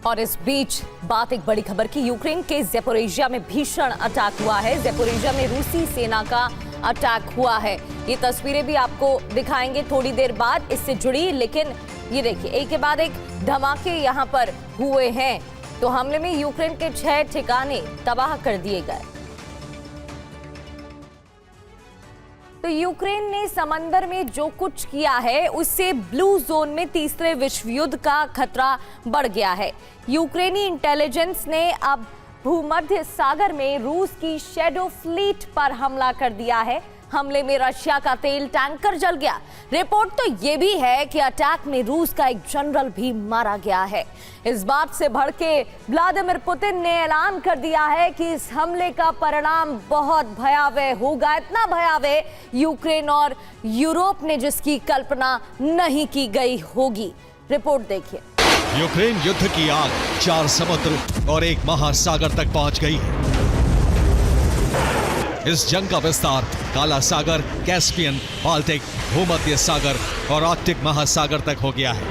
और इस बीच बात एक बड़ी खबर की। यूक्रेन के ज़ैपोरिज़िया में भीषण अटैक हुआ है। ज़ैपोरिज़िया में रूसी सेना का अटैक हुआ है। ये तस्वीरें भी आपको दिखाएंगे थोड़ी देर बाद इससे जुड़ी, लेकिन ये देखिए एक के बाद एक धमाके यहाँ पर हुए हैं। तो हमले में यूक्रेन के 6 ठिकाने तबाह कर दिए गए। तो यूक्रेन ने समंदर में जो कुछ किया है उससे ब्लू जोन में तीसरे विश्व युद्ध का खतरा बढ़ गया है। यूक्रेनी इंटेलिजेंस ने अब भूमध्य सागर में रूस की शैडो फ्लीट पर हमला कर दिया है। हमले में रशिया का तेल टैंकर जल गया। रिपोर्ट तो ये भी है कि अटैक में रूस का एक जनरल भी मारा गया है। इस बात से भड़के व्लादिमीर पुतिन ने ऐलान कर दिया है कि इस हमले का परिणाम बहुत भयावह होगा। इतना भयावह यूक्रेन और यूरोप ने जिसकी कल्पना नहीं की गई होगी। रिपोर्ट देखिए। यूक्रेन युद्ध की आग 4 समुद्र और 1 महासागर तक पहुंच गई है। इस जंग का विस्तार काला सागर, कैस्पियन, बाल्टिक, भूमध्य सागर और आर्कटिक महासागर तक हो गया है।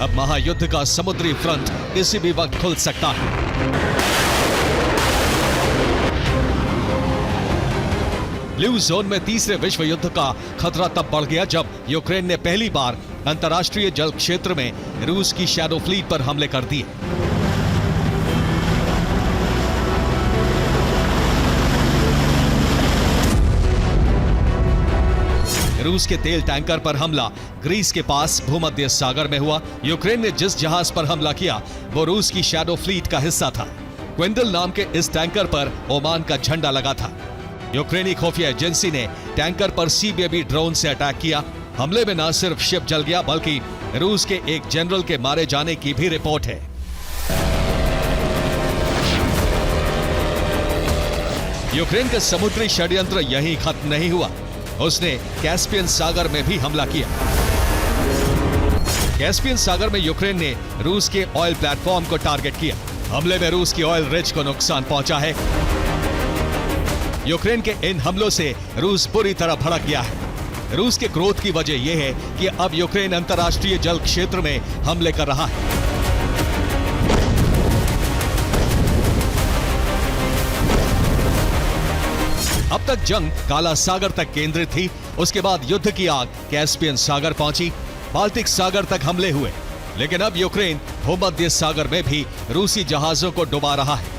अब महायुद्ध का समुद्री फ्रंट किसी भी वक्त खुल सकता है। ब्लू जोन में तीसरे विश्व युद्ध का खतरा तब बढ़ गया जब यूक्रेन ने पहली बार अंतर्राष्ट्रीय जल क्षेत्र में रूस की शैडो फ्लीट पर हमले कर दिए। रूस के तेल टैंकर पर हमला ग्रीस के पास भूमध्य सागर में हुआ। यूक्रेन ने जिस जहाज पर हमला किया वो रूस की शैडो फ्लीट का हिस्सा था। क्विंडल नाम के इस टैंकर पर ओमान का झंडा लगा था। यूक्रेनी खुफिया एजेंसी ने टैंकर पर सी-बेबी ड्रोन से अटैक किया। हमले में न सिर्फ शिप जल गया बल्कि रूस के एक जनरल के मारे जाने की भी रिपोर्ट है। यूक्रेन का समुद्री षड्यंत्र यहीं खत्म नहीं हुआ। उसने कैस्पियन सागर में भी हमला किया। कैस्पियन सागर में यूक्रेन ने रूस के ऑयल प्लेटफॉर्म को टारगेट किया। हमले में रूस की ऑयल रिच को नुकसान पहुंचा है। यूक्रेन के इन हमलों से रूस बुरी तरह भड़क गया है। रूस के क्रोध की वजह यह है कि अब यूक्रेन अंतर्राष्ट्रीय जल क्षेत्र में हमले कर रहा है। अब तक जंग काला सागर तक केंद्रित थी। उसके बाद युद्ध की आग कैस्पियन सागर पहुंची, बाल्टिक सागर तक हमले हुए। लेकिन अब यूक्रेन भूमध्य सागर में भी रूसी जहाजों को डुबा रहा है।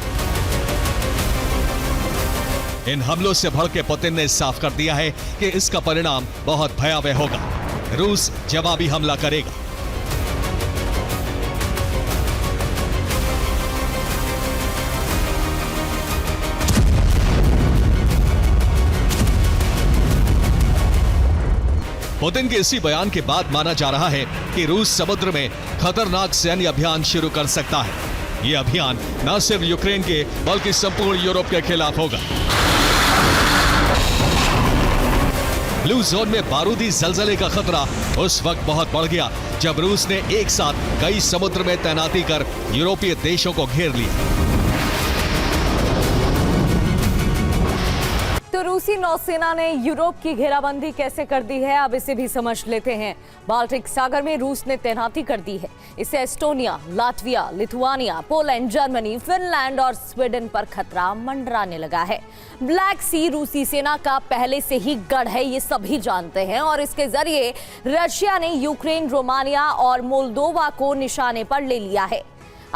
इन हमलों से भड़के पुतिन ने साफ कर दिया है कि इसका परिणाम बहुत भयावह होगा। रूस जवाबी हमला करेगा। पुतिन के इसी बयान के बाद माना जा रहा है कि रूस समुद्र में खतरनाक सैन्य अभियान शुरू कर सकता है। यह अभियान न सिर्फ यूक्रेन के बल्कि संपूर्ण यूरोप के खिलाफ होगा। ब्लू जोन में बारूदी जलजले का खतरा उस वक्त बहुत बढ़ गया जब रूस ने एक साथ कई समुद्र में तैनाती कर यूरोपीय देशों को घेर लिया। तो रूसी नौसेना ने यूरोप की घेराबंदी कैसे कर दी है, अब इसे भी समझ लेते हैं। बाल्टिक सागर में रूस ने तैनाती कर दी है। इससे Estonia, Latvia, Lithuania, Poland, Germany, Finland और स्वीडन पर खतरा मंडराने लगा है। ब्लैक सी रूसी सेना का पहले से ही गढ़ है, ये सभी जानते हैं, और इसके जरिए रशिया ने यूक्रेन, रोमानिया और मोल्दोवा को निशाने पर ले लिया है।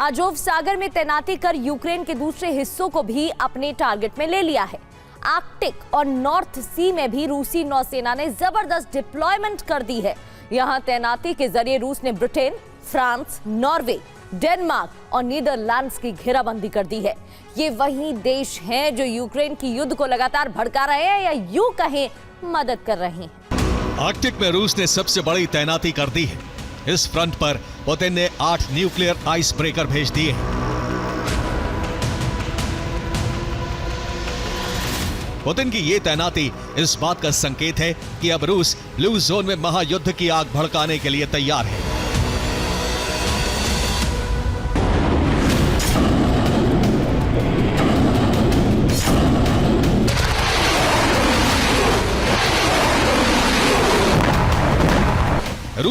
अजोव सागर में तैनाती कर यूक्रेन के दूसरे हिस्सों को भी अपने टारगेट में ले लिया है। आर्कटिक और नॉर्थ सी में भी रूसी नौसेना ने जबरदस्त डिप्लॉयमेंट कर दी है। यहां तैनाती के जरिए रूस ने ब्रिटेन, फ्रांस, नॉर्वे, डेनमार्क और नीदरलैंड्स की घेराबंदी कर दी है। ये वही देश हैं जो यूक्रेन की युद्ध को लगातार भड़का रहे हैं या यूं कहें मदद कर रहे हैं। आर्कटिक में रूस ने सबसे बड़ी तैनाती कर दी है। इस फ्रंट पर पुतिन ने 8 न्यूक्लियर आइस ब्रेकर भेज दिए हैं। पुतिन की ये तैनाती इस बात का संकेत है कि अब रूस ब्लू जोन में महायुद्ध की आग भड़काने के लिए तैयार है।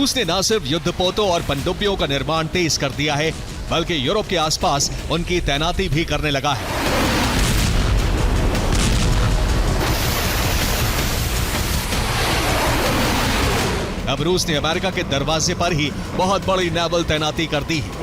रूस ने न सिर्फ युद्धपोतों और पनडुब्बियों का निर्माण तेज कर दिया है, बल्कि यूरोप के आसपास उनकी तैनाती भी करने लगा है। अब रूस ने अमेरिका के दरवाजे पर ही बहुत बड़ी नेवल तैनाती कर दी है।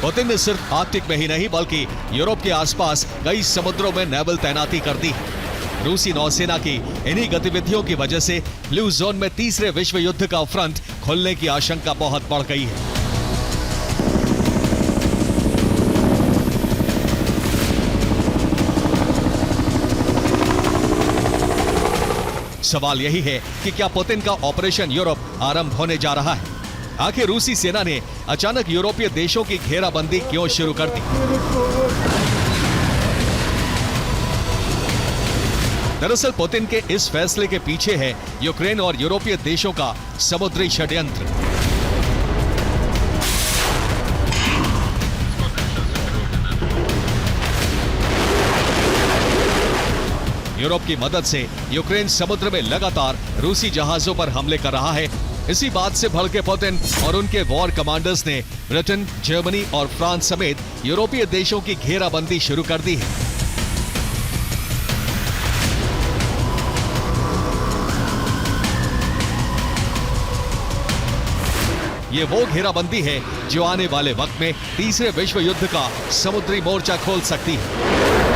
पुतिन ने सिर्फ आर्कटिक में ही नहीं बल्कि यूरोप के आसपास कई समुद्रों में नेवल तैनाती कर दी है। रूसी नौसेना की इन्हीं गतिविधियों की वजह से ब्लू जोन में तीसरे विश्व युद्ध का फ्रंट खुलने की आशंका बहुत बढ़ गई है। सवाल यही है कि क्या पुतिन का ऑपरेशन यूरोप आरंभ होने जा रहा है? आखिर रूसी सेना ने अचानक यूरोपीय देशों की घेराबंदी क्यों शुरू कर दी? दरअसल पुतिन के इस फैसले के पीछे है यूक्रेन और यूरोपीय देशों का समुद्री षड्यंत्र। यूरोप की मदद से यूक्रेन समुद्र में लगातार रूसी जहाजों पर हमले कर रहा है। इसी बात से भड़के पुतिन और उनके वॉर कमांडर्स ने ब्रिटेन, जर्मनी और फ्रांस समेत यूरोपीय देशों की घेराबंदी शुरू कर दी है। ये वो घेराबंदी है जो आने वाले वक्त में तीसरे विश्व युद्ध का समुद्री मोर्चा खोल सकती है।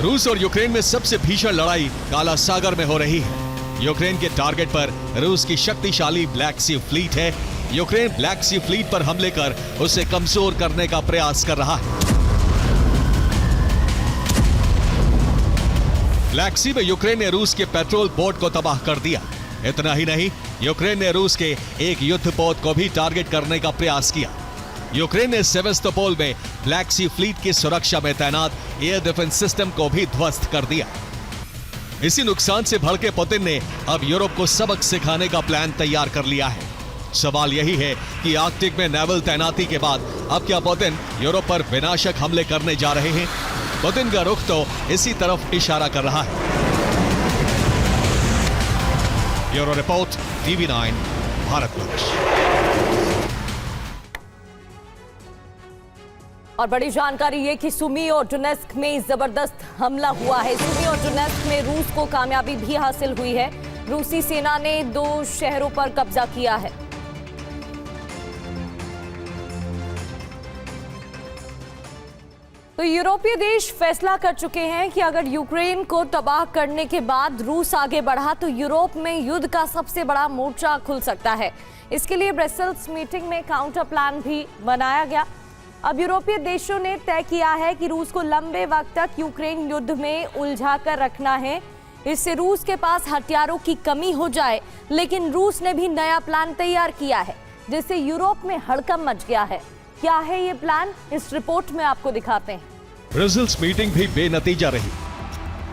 रूस और यूक्रेन में सबसे भीषण लड़ाई काला सागर में हो रही है। यूक्रेन के टारगेट पर रूस की शक्तिशाली ब्लैक सी फ्लीट है। यूक्रेन ब्लैक सी फ्लीट पर हमले कर उसे कमजोर करने का प्रयास कर रहा है। ब्लैक सी में यूक्रेन ने रूस के पेट्रोल बोट को तबाह कर दिया। इतना ही नहीं, यूक्रेन ने रूस के एक युद्धपोत को भी टारगेट करने का प्रयास किया। यूक्रेन ने सेवेस्तोपोल में ब्लैक सी फ्लीट की सुरक्षा में तैनात एयर डिफेंस सिस्टम को भी ध्वस्त कर दिया। इसी नुकसान से भड़के पुतिन ने अब यूरोप को सबक सिखाने का प्लान तैयार कर लिया है। सवाल यही है कि आर्कटिक में नेवल तैनाती के बाद अब क्या पुतिन यूरोप पर विनाशक हमले करने जा रहे हैं? पुतिन का रुख तो इसी तरफ इशारा कर रहा है। Bureau report, TV9 Bharatvarsh. और बड़ी जानकारी ये कि सुमी और डोनेत्स्क में जबरदस्त हमला हुआ है। सुमी और डोनेत्स्क में रूस को कामयाबी भी हासिल हुई है। रूसी सेना ने 2 शहरों पर कब्जा किया है। तो यूरोपीय देश फैसला कर चुके हैं कि अगर यूक्रेन को तबाह करने के बाद रूस आगे बढ़ा तो यूरोप में युद्ध का सबसे बड़ा मोर्चा खुल सकता है। इसके लिए ब्रसेल्स मीटिंग में काउंटर प्लान भी बनाया गया। अब यूरोपीय देशों ने तय किया है कि रूस को लंबे वक्त तक यूक्रेन युद्ध में उलझा कर रखना है। इससे रूस के पास हथियारों की कमी हो जाए, लेकिन रूस ने भी नया प्लान तैयार किया है जिससे यूरोप में हड़कंप मच गया है। क्या है ये प्लान, इस रिपोर्ट में आपको दिखाते हैं। ब्रसेल्स मीटिंग भी बेनतीजा रही,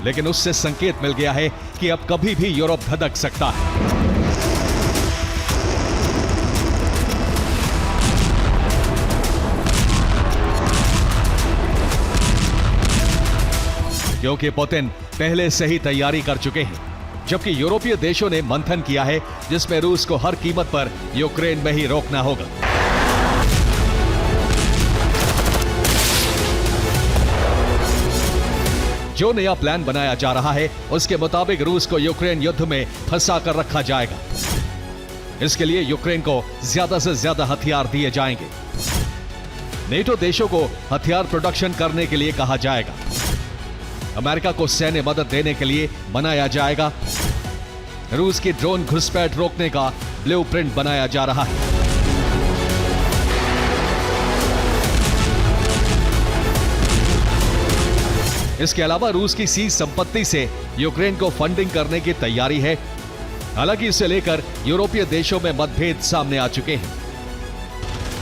लेकिन उससे संकेत मिल गया है कि अब कभी भी यूरोप धधक सकता है। क्योंकि पुतिन पहले से ही तैयारी कर चुके हैं, जबकि यूरोपीय देशों ने मंथन किया है जिसमें रूस को हर कीमत पर यूक्रेन में ही रोकना होगा। जो नया प्लान बनाया जा रहा है उसके मुताबिक रूस को यूक्रेन युद्ध में फंसा कर रखा जाएगा। इसके लिए यूक्रेन को ज्यादा से ज्यादा हथियार दिए जाएंगे। नेटो देशों को हथियार प्रोडक्शन करने के लिए कहा जाएगा। अमेरिका को सैन्य मदद देने के लिए बनाया जाएगा। रूस की ड्रोन घुसपैठ रोकने का ब्लूप्रिंट बनाया जा रहा है। इसके अलावा रूस की सीज संपत्ति से यूक्रेन को फंडिंग करने की तैयारी है। हालांकि इसे लेकर यूरोपीय देशों में मतभेद सामने आ चुके हैं।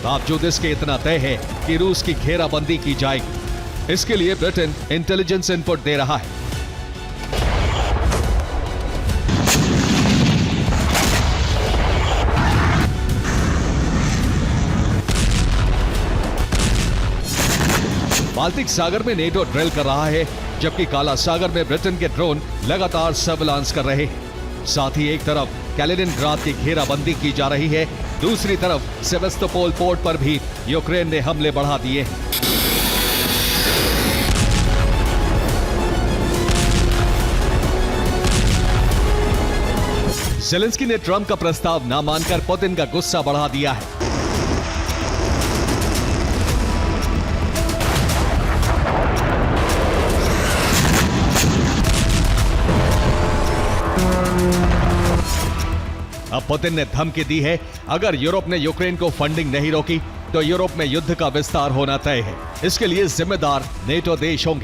बावजूद इसके इतना तय है कि रूस की घेराबंदी की जाएगी। इसके लिए ब्रिटेन इंटेलिजेंस इनपुट दे रहा है। बाल्टिक सागर में नेटो ड्रिल कर रहा है, जबकि काला सागर में ब्रिटेन के ड्रोन लगातार सर्विलांस कर रहे हैं। साथ ही एक तरफ कैलिनिनग्राड की घेराबंदी की जा रही है, दूसरी तरफ सेवेस्तोपोल पोर्ट पर भी यूक्रेन ने हमले बढ़ा दिए हैं। ज़ेलेंस्की ने ट्रंप का प्रस्ताव न मानकर पुतिन का गुस्सा बढ़ा दिया है। अब पुतिन ने धमकी दी है, अगर यूरोप ने यूक्रेन को फंडिंग नहीं रोकी तो यूरोप में युद्ध का विस्तार होना तय है। इसके लिए जिम्मेदार नेटो देश होंगे।